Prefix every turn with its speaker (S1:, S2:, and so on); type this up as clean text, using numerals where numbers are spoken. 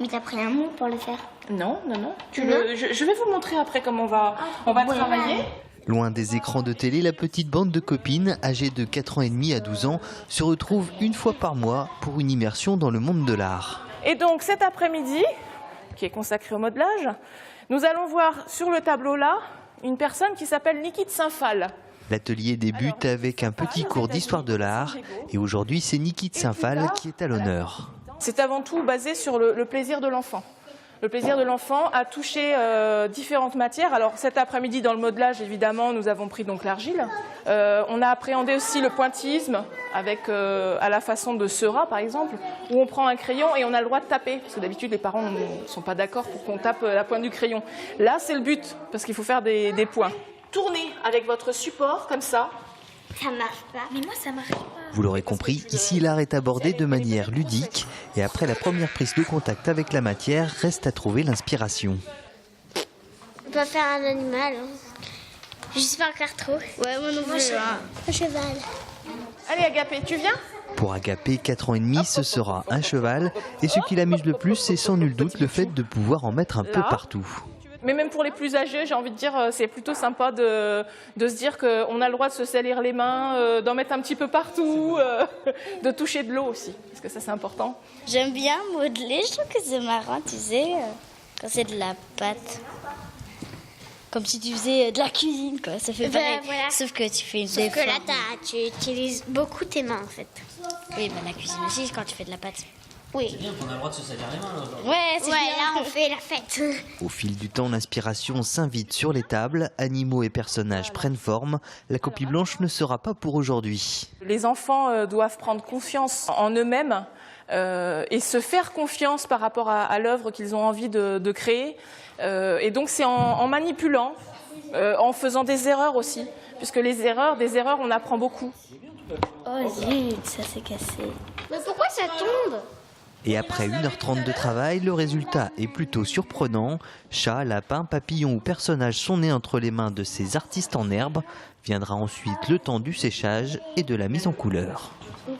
S1: Mais t'as pris un mot pour le faire?
S2: Non, non, non.
S1: Non.
S2: Je vais vous montrer après comment on va travailler.
S3: Loin des écrans de télé, la petite bande de copines, âgées de 4 ans et demi à 12 ans, se retrouve une fois par mois pour une immersion dans le monde de l'art.
S2: Et donc cet après-midi, qui est consacré au modelage, nous allons voir sur le tableau là une personne qui s'appelle Niki Saint-Phal.
S3: L'atelier débute avec un petit cours d'histoire de l'art et aujourd'hui c'est Niki Saint-Phal qui est à l'honneur.
S2: C'est avant tout basé sur le plaisir de l'enfant. Le plaisir de l'enfant à toucher différentes matières. Alors cet après-midi dans le modelage, évidemment, nous avons pris donc l'argile. On a appréhendé aussi le pointillisme avec à la façon de Seurat par exemple, où on prend un crayon et on a le droit de taper. Parce que d'habitude les parents ne sont pas d'accord pour qu'on tape la pointe du crayon. Là c'est le but, parce qu'il faut faire des points. Tournez avec votre support comme ça.
S1: Ça marche pas.
S4: Mais moi, ça marche pas.
S3: Vous l'aurez compris, ici l'art est abordé de manière ludique et après la première prise de contact avec la matière, reste à trouver l'inspiration.
S1: On peut faire un animal. Je sais pas encore trop. Ouais, moi non plus. Un cheval.
S2: Allez Agapé, tu viens?
S3: Pour Agapé, 4 ans et demi, ce sera un cheval et ce qui l'amuse le plus, c'est sans nul doute le fait de pouvoir en mettre un peu partout.
S2: Mais même pour les plus âgés, j'ai envie de dire, c'est plutôt sympa de se dire qu'on a le droit de se salir les mains, d'en mettre un petit peu partout, de toucher de l'eau aussi, parce que ça c'est important.
S5: J'aime bien modeler, je trouve que c'est marrant, tu sais, quand c'est de la pâte. Comme si tu faisais de la cuisine, quoi. Ça fait pareil,
S1: voilà.
S5: sauf que tu fais une
S1: Sauf que là,
S5: déforme.
S1: tu utilises beaucoup tes mains en fait.
S5: Oui, la cuisine aussi, quand tu fais de la pâte.
S1: Oui.
S6: C'est bien qu'on a le droit de se salir les mains là aujourd'hui.
S5: Ouais, c'est
S1: Ouais,
S5: bien.
S1: là on fait la fête.
S3: Au fil du temps, l'inspiration s'invite sur les tables, animaux et personnages prennent forme. La copie blanche ne sera pas pour aujourd'hui.
S2: Les enfants doivent prendre confiance en eux-mêmes et se faire confiance par rapport à l'œuvre qu'ils ont envie de créer. Et donc c'est en manipulant, en faisant des erreurs aussi, puisque des erreurs, on apprend beaucoup.
S5: Oh zut, ça s'est cassé.
S1: Mais pourquoi ça tombe?
S3: Et après 1h30 de travail, le résultat est plutôt surprenant. Chats, lapins, papillons ou personnages sont nés entre les mains de ces artistes en herbe. Viendra ensuite le temps du séchage et de la mise en couleur.
S1: Oups.